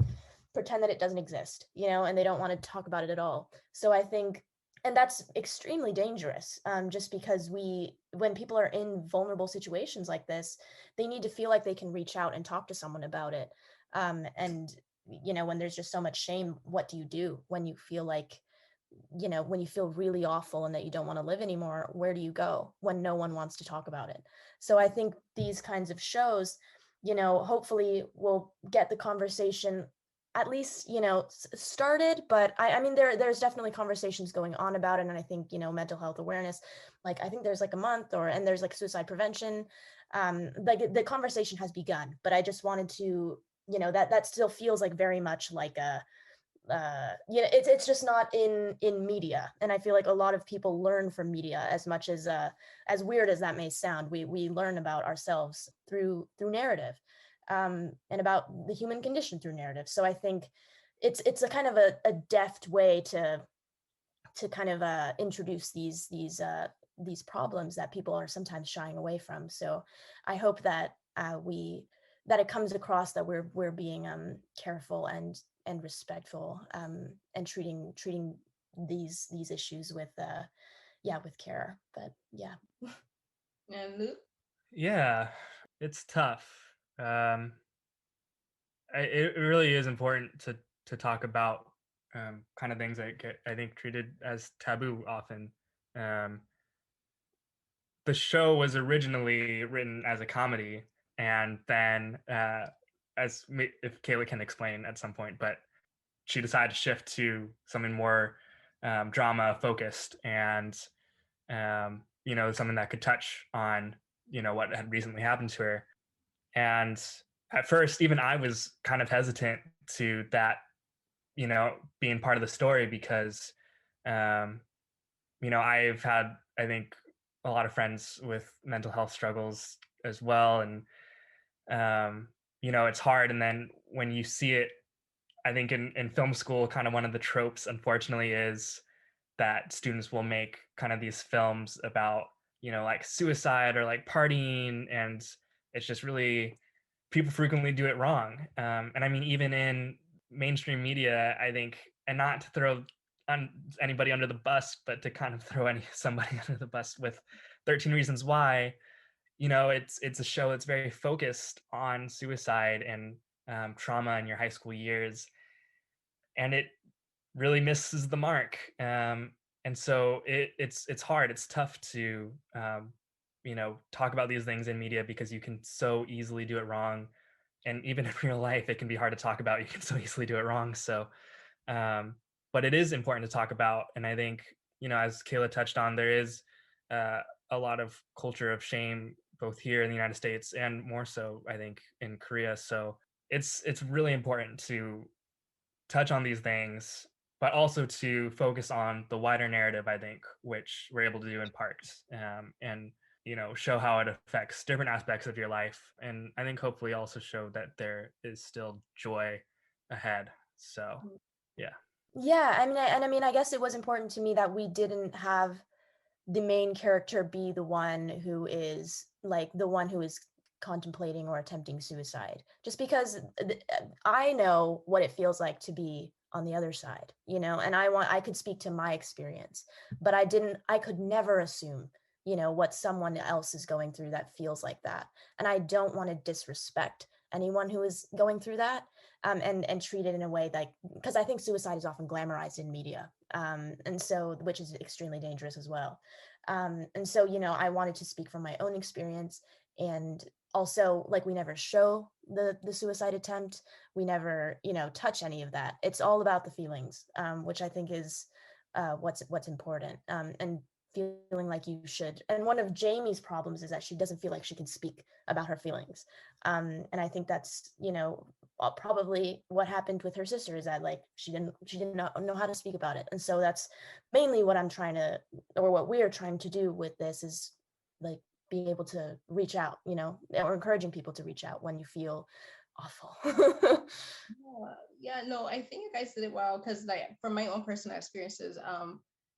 pretend that it doesn't exist, and they don't want to talk about it at all. So I think, and that's extremely dangerous, just because when people are in vulnerable situations like this, they need to feel like they can reach out and talk to someone about it. And, when there's just so much shame, what do you do when you feel like, when you feel really awful and that you don't want to live anymore? Where do you go when no one wants to talk about it? So I think these kinds of shows, hopefully will get the conversation at least, started. But I mean, there's definitely conversations going on about it. And I think, mental health awareness, like, I think there's like a month, and there's like suicide prevention. Like the conversation has begun, but I just wanted to, that still feels like very much like it's just not in media. And I feel like a lot of people learn from media as much as weird as that may sound. We learn about ourselves through narrative, and about the human condition through narrative. So I think it's a kind of a deft way to kind of introduce these problems that people are sometimes shying away from. So I hope that that it comes across that we're being careful and respectful, and treating these issues with with care. But yeah. And Luke? Yeah, it's tough. It really is important to talk about kind of things that get, I think, treated as taboo often. Um, the show was originally written as a comedy, and then if Kayla can explain at some point, but she decided to shift to something more drama focused, and something that could touch on what had recently happened to her. And at first, even I was kind of hesitant to that, being part of the story, because I've had, I think, a lot of friends with mental health struggles as well. And it's hard. And then when you see it, I think in film school, kind of one of the tropes, unfortunately, is that students will make kind of these films about, like suicide or like partying. And it's just really, people frequently do it wrong. And I mean, even in mainstream media, I think, and not to throw anybody under the bus, but to kind of throw somebody under the bus with 13 Reasons Why, it's a show that's very focused on suicide and trauma in your high school years, and it really misses the mark. And so it's hard. It's tough to talk about these things in media, because you can so easily do it wrong, and even in real life, it can be hard to talk about. You can so easily do it wrong. So, but it is important to talk about, and I think as Kayla touched on, there is a lot of culture of shame, both here in the United States and more so, I think, in Korea. So it's really important to touch on these things, but also to focus on the wider narrative, I think, which we're able to do in parts, and show how it affects different aspects of your life, and I think hopefully also show that there is still joy ahead. So Yeah, I mean, I guess it was important to me that we didn't have the main character be the one who is contemplating or attempting suicide, just because I know what it feels like to be on the other side, and I could speak to my experience, but I could never assume, what someone else is going through that feels like that. And I don't want to disrespect anyone who is going through that, and treat it in a way like, because I think suicide is often glamorized in media, and so, which is extremely dangerous as well. And so, I wanted to speak from my own experience, and also, like, we never show the suicide attempt. We never, touch any of that. It's all about the feelings, which I think is what's important, and feeling like you should. And one of Jamie's problems is that she doesn't feel like she can speak about her feelings, and I think that's, probably what happened with her sister, is that, like, she didn't know how to speak about it. And so that's mainly what I'm trying to, or what we're trying to do with this, is like being able to reach out, or encouraging people to reach out when you feel awful. Yeah, no, I think you guys did it well, because like from my own personal experiences,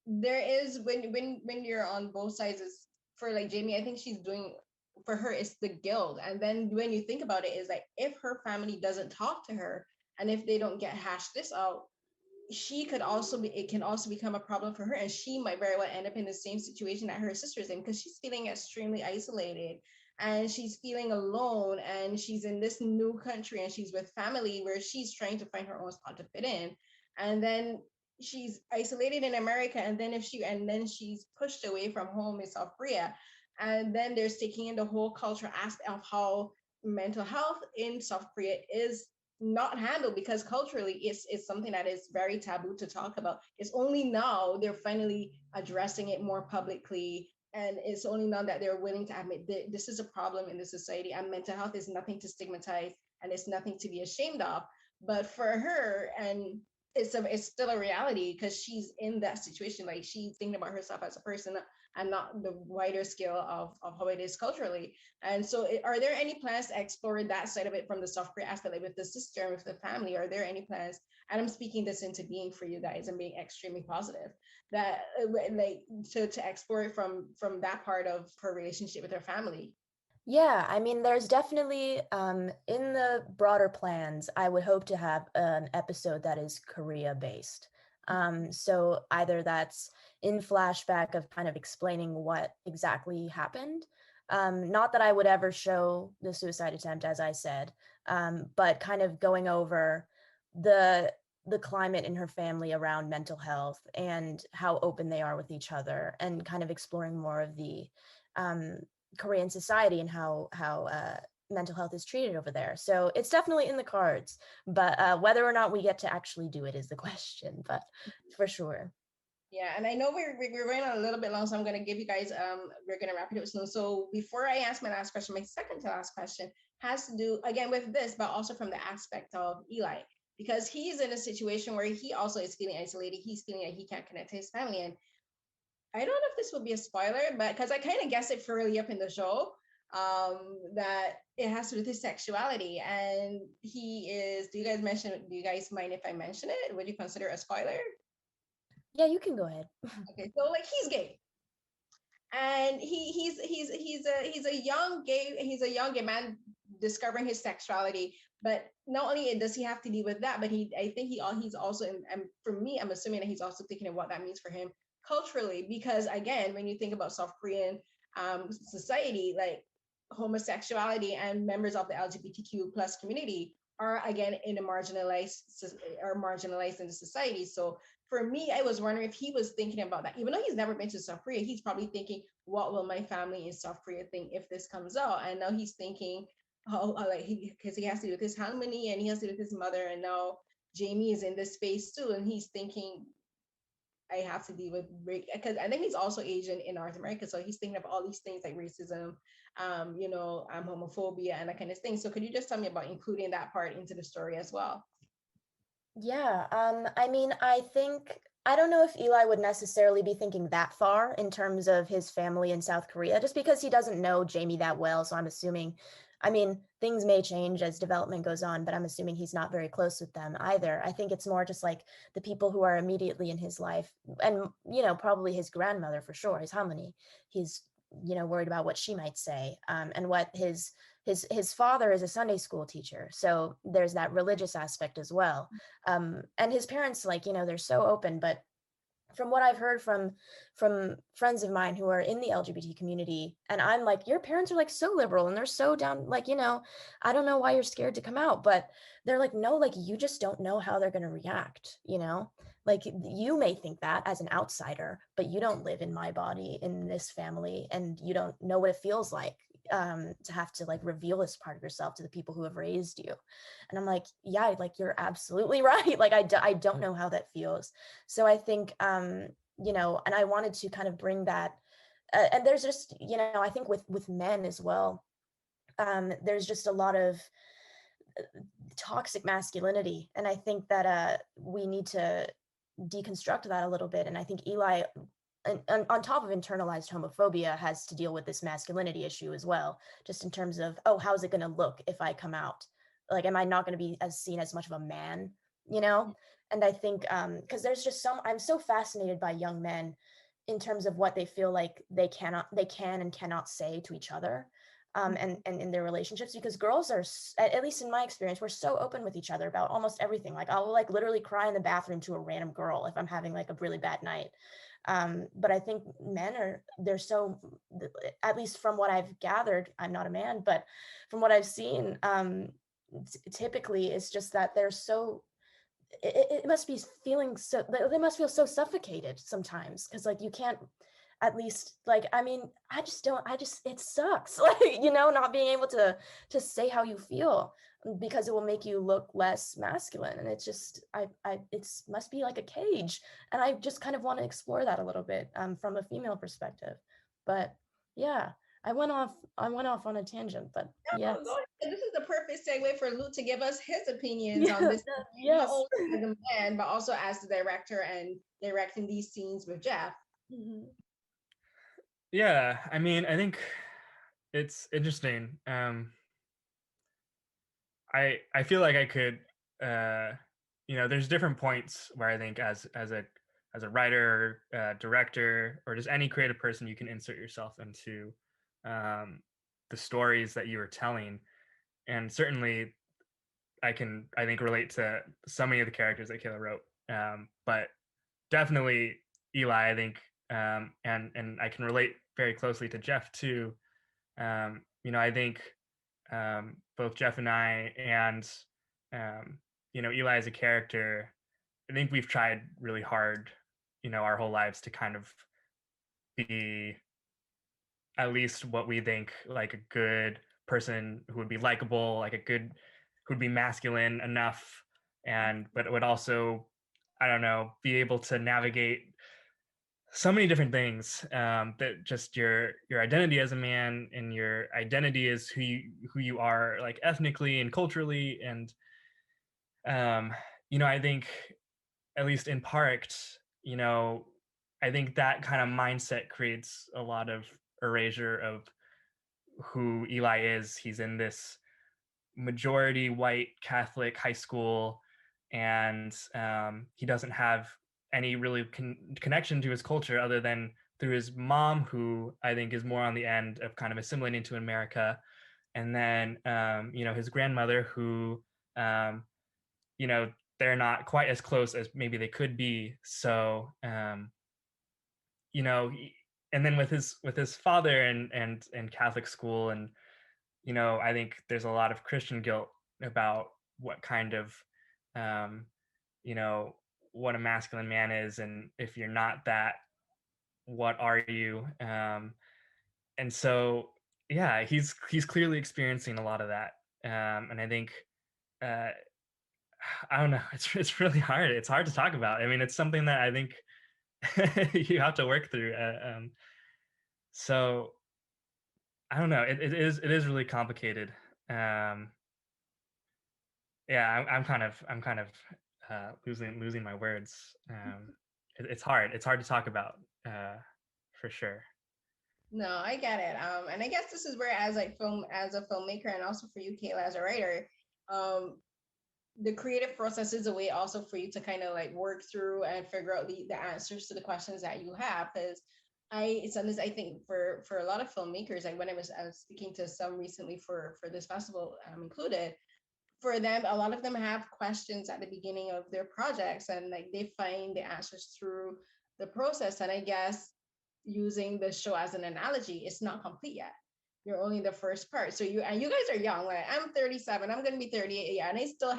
there is, when you're on both sides, is for like Jamie, I think she's doing, for her it's the guilt. And then when you think about it, is like, if her family doesn't talk to her, and if they don't get hash this out, she could also be, it can also become a problem for her, and she might very well end up in the same situation that her sister's in, because she's feeling extremely isolated, and she's feeling alone, and she's in this new country, and she's with family where she's trying to find her own spot to fit in. And then she's isolated in America, and then she's pushed away from home in South Korea. And then there's taking in the whole culture aspect of how mental health in South Korea is not handled, because culturally it's something that is very taboo to talk about. It's only now they're finally addressing it more publicly, and it's only now that they're willing to admit that this is a problem in the society, and mental health is nothing to stigmatize, and it's nothing to be ashamed of. But for her, and it's still a reality, because she's in that situation, like she's thinking about herself as a person, and not the wider scale of how it is culturally. And so, are there any plans to explore that side of it from the South Korea aspect, like with the sister and with the family? Are there any plans? And I'm speaking this into being for you guys and being extremely positive, that like to explore it from that part of her relationship with her family. Yeah, I mean, there's definitely, in the broader plans, I would hope to have an episode that is Korea based. So either that's in flashback of kind of explaining what exactly happened. Not that I would ever show the suicide attempt, as I said, but kind of going over the climate in her family around mental health, and how open they are with each other, and kind of exploring more of the um, Korean society, and how mental health is treated over there. So it's definitely in the cards, but whether or not we get to actually do it is the question. But for sure. Yeah, and I know we're going on a little bit long, so I'm going to give you guys we're going to wrap it up soon. So before I ask my last question, my second to last question has to do again with this, but also from the aspect of Eli, because he's in a situation where he also is feeling isolated. He's feeling like he can't connect to his family, and I don't know if this will be a spoiler, but because I kind of guessed it early up in the show, that it has to do with his sexuality, and he is. Do you guys mention? Do you guys mind if I mention it? Would you consider a spoiler? Yeah, you can go ahead. Okay, so like he's gay, and he's a young gay man discovering his sexuality. But not only does he have to deal with that, but I think he's also, and for me, I'm assuming that he's also thinking of what that means for him culturally, because again, when you think about South Korean society, like homosexuality and members of the LGBTQ plus community are again in a marginalized in the society. So for me, I was wondering if he was thinking about that. Even though he's never been to South Korea, he's probably thinking, what will my family in South Korea think if this comes out? And now he's thinking, like because he has to do with his harmony, and he has to do with his mother, and now Jamie is in this space too, and he's thinking, I have to deal with because I think he's also Asian in North America, so he's thinking of all these things like racism, homophobia, and that kind of thing. So could you just tell me about including that part into the story as well? Yeah, I mean, I don't know if Eli would necessarily be thinking that far in terms of his family in South Korea, just because he doesn't know Jamie that well. So I'm assuming, I mean, things may change as development goes on, but I'm assuming he's not very close with them either. I think it's more just like the people who are immediately in his life, and, probably his grandmother for sure, his harmony. He's worried about what she might say, and what his father is a Sunday school teacher, so there's that religious aspect as well. And his parents, like, they're so open, but from what I've heard from friends of mine who are in the LGBT community, and I'm like, your parents are like so liberal and they're so down, like, I don't know why you're scared to come out, but they're like, no, like, you just don't know how they're going to react, like, you may think that as an outsider, but you don't live in my body in this family, and you don't know what it feels like, to have to like reveal this part of yourself to the people who have raised you. And I'm like, yeah, like, you're absolutely right. Like, I don't know how that feels. So I think, and I wanted to kind of bring that, and there's just, I think with men as well, there's just a lot of toxic masculinity, and I think that we need to deconstruct that a little bit. And I think Eli, on top of internalized homophobia, has to deal with this masculinity issue as well, just in terms of, oh, how's it going to look if I come out? Like, am I not going to be as seen as much of a man, and I think, because there's just I'm so fascinated by young men in terms of what they feel like they can and cannot say to each other, and in their relationships, because girls are, at least in my experience, we're so open with each other about almost everything. Like, I'll like literally cry in the bathroom to a random girl if I'm having like a really bad night. But I think men they're so, at least from what I've gathered, I'm not a man, but from what I've seen, typically it's just that they're so, it must be feeling so, they must feel so suffocated sometimes, because like you can't, at least, like, I mean, it sucks, like, not being able to say how you feel, because it will make you look less masculine, and it's just, it's must be like a cage, and I just kind of want to explore that a little bit, from a female perspective. But yeah, I went off on a tangent, but yes. This is the perfect segue for Luke to give us his opinions on this, Yes. not only as a man, but also as the director and directing these scenes with Jeff. Yeah, I mean, I think it's interesting. I feel like I could, there's different points where I think as a writer, director, or just any creative person, you can insert yourself into the stories that you are telling, and certainly I think relate to so many of the characters that Kayla wrote, but definitely Eli, I think, and I can relate very closely to Jeff too. I think both Jeff and I, and Eli as a character, I think we've tried really hard, our whole lives to kind of be at least what we think like a good person who would be likable, like who would be masculine enough, but would also, I don't know, be able to navigate so many different things, that just your identity as a man, and your identity as who you are, like ethnically and culturally, and I think, at least in part, I think that kind of mindset creates a lot of erasure of who Eli is. He's in this majority white Catholic high school, and he doesn't have any really connection to his culture other than through his mom, who I think is more on the end of kind of assimilating to America, and then his grandmother, who they're not quite as close as maybe they could be. So and then with his father and Catholic school, and I think there's a lot of Christian guilt about what kind of what a masculine man is, and if you're not that, what are you? And so yeah, he's clearly experiencing a lot of that, and I think uh, I don't know, it's really hard. It's hard to talk about. I mean, it's something that I think you have to work through. So I don't know. It is really complicated. Yeah, I'm kind of losing my words. It's hard. It's hard to talk about, for sure. No, I get it. And I guess this is where, as a filmmaker, and also for you, Kayla, as a writer, the creative process is a way also for you to kind of like work through and figure out the answers to the questions that you have. Because I think for a lot of filmmakers, like when I was speaking to some recently for this festival, included, for them, a lot of them have questions at the beginning of their projects, and like they find the answers through the process. And I guess using the show as an analogy, it's not complete yet. You're only the first part. So you guys are young. Like I'm 37, I'm gonna be 38, yeah, and I still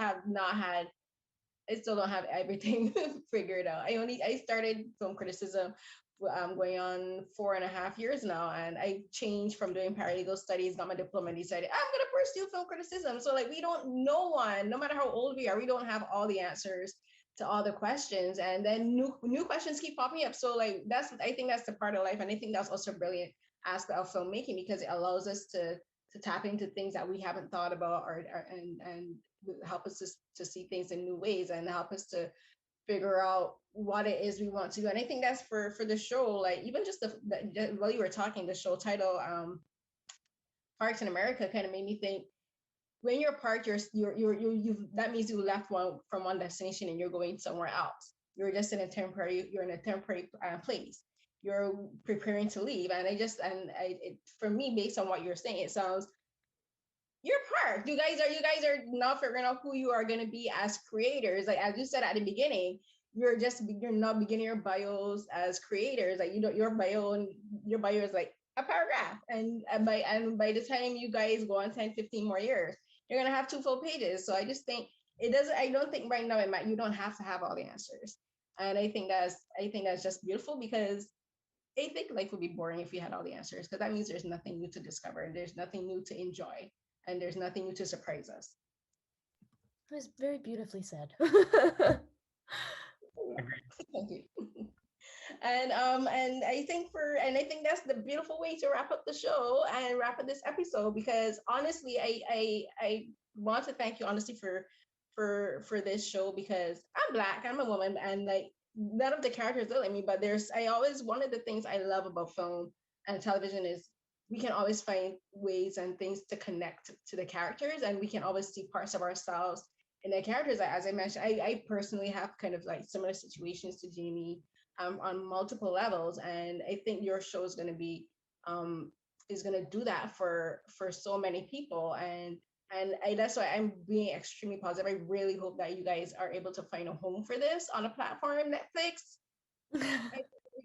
don't have everything figured out. I started film criticism going on 4.5 years now, and I changed from doing paralegal studies, got my diploma, and decided I'm gonna pursue film criticism. So like no one, no matter how old we are, we don't have all the answers to all the questions, and then new questions keep popping up. So like I think that's the part of life, and I think that's also a brilliant aspect of filmmaking because it allows us to tap into things that we haven't thought about, and help us to see things in new ways and help us to figure out what it is we want to do. And I think that's for the show, like even just while you were talking, the show title, Parks in America, kind of made me think when you're parked, you that means you left one destination and you're going somewhere else. You're in a temporary place. You're preparing to leave. And for me, based on what you're saying, it sounds you're parked. You guys are not figuring out who you are going to be as creators. Like as you said at the beginning, you're not beginning your bios as creators. Like your bio is like a paragraph, and by the time you guys go on 10, 15 more years, you're gonna have two full pages. So I just think it doesn't. I don't think right now you don't have to have all the answers, and I think that's just beautiful because I think life would be boring if we had all the answers because that means there's nothing new to discover, there's nothing new to enjoy, and there's nothing new to surprise us. It was very beautifully said. Thank you. And I think that's the beautiful way to wrap up the show and wrap up this episode because honestly, I want to thank you honestly for this show because I'm Black, I'm a woman, and like none of the characters look like me, but there's I always one of the things I love about film and television is we can always find ways and things to connect to the characters, and we can always see parts of ourselves in the characters. As I mentioned, I personally have kind of like similar situations to Jamie, on multiple levels, and I think your show um, is going to do that for so many people, and that's why I'm being extremely positive. I really hope that you guys are able to find a home for this on a platform, Netflix.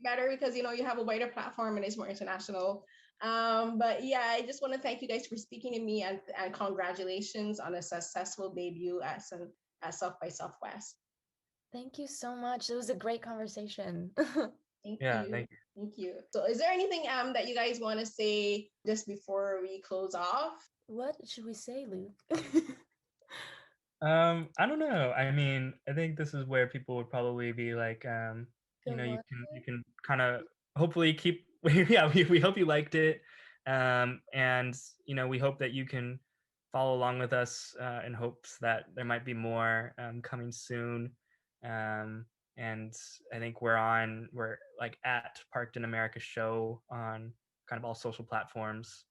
Better because you have a wider platform and it's more international. But yeah, I just want to thank you guys for speaking to me, and congratulations on a successful debut at South by Southwest. Thank you so much. It was a great conversation. Thank Yeah, you. thank you. Thank you. So is there anything that you guys want to say just before we close off? What should we say, Luke? I don't know. I mean, I think this is where people would probably be like, Good you luck. can kind of hopefully keep. Yeah, we hope you liked it, and we hope that you can follow along with us in hopes that there might be more coming soon. And I think we're like at Parked in America show on kind of all social platforms.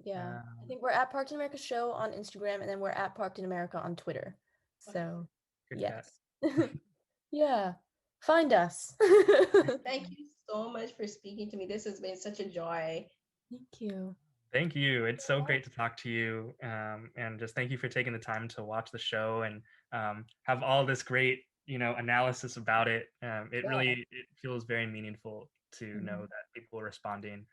Yeah. I Um, think we're at Parked in America Show on Instagram, and then we're at Parked in America on Twitter. So, Good yes. chat. Yeah. Find us. Thank you so much for speaking to me. This has been such a joy. Thank you. Thank you. It's so great to talk to you. And just thank you for taking the time to watch the show and have all this great, analysis about it. It feels very meaningful to know that people are responding,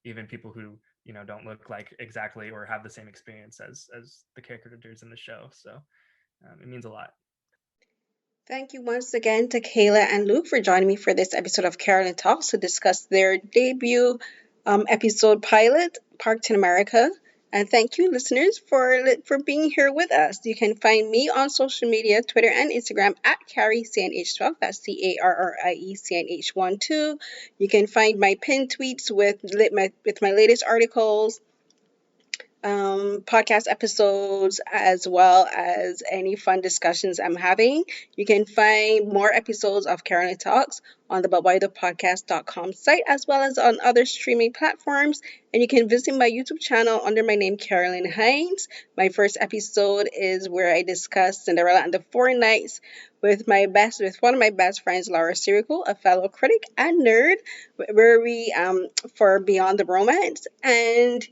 even people who, don't look like exactly or have the same experience as the characters in the show. So it means a lot. Thank you once again to Kayla and Luke for joining me for this episode of Carolyn Talks to discuss their debut episode pilot, Parked in America. And thank you, listeners, for being here with us. You can find me on social media, Twitter and Instagram at CarrieCNH12. That's CarrieCNH12. You can find my pinned tweets with my latest articles podcast episodes as well as any fun discussions I'm having. You can find more episodes of Carolyn Talks on the BabayDoPodcast.com site as well as on other streaming platforms. And you can visit my YouTube channel under my name, Carolyn Hines. My first episode is where I discuss Cinderella and the Four Knights with one of my best friends, Laura Sirico, a fellow critic and nerd, where we for Beyond the Romance. And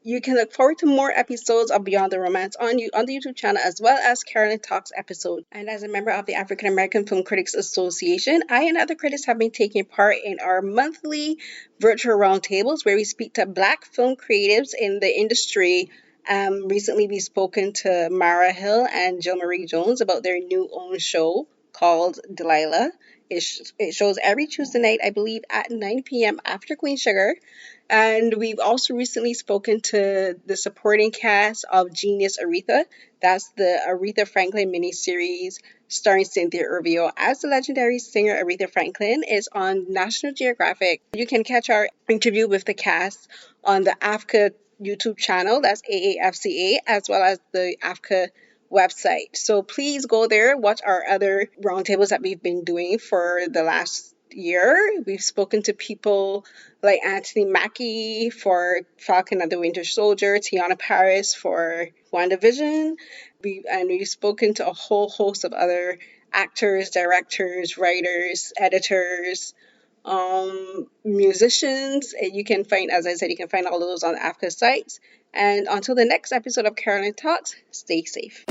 you can look forward to more episodes of Beyond the Romance on the YouTube channel as well as Carolyn Talks episodes. And as a member of the African American Film Critics Association, I and other critics have been taking part in our monthly virtual roundtables where we speak to Black film creatives in the industry. Recently, we've spoken to Mara Hill and Jill Marie Jones about their new own show called Delilah. It shows every Tuesday night, I believe, at 9 p.m. after Queen Sugar. And we've also recently spoken to the supporting cast of Genius Aretha. That's the Aretha Franklin miniseries starring Cynthia Erivo as the legendary singer Aretha Franklin. Is on National Geographic. You can catch our interview with the cast on the AFCA YouTube channel. That's AAFCA, as well as the AFCA website. So please go there, watch our other roundtables that we've been doing for the last year. We've spoken to people like Anthony Mackie for Falcon and the Winter Soldier, Tiana Paris for WandaVision. We've spoken to a whole host of other actors, directors, writers, editors, musicians. And you can find, as I said, you can find all of those on the AFCA sites. And until the next episode of Carolyn Talks, stay safe.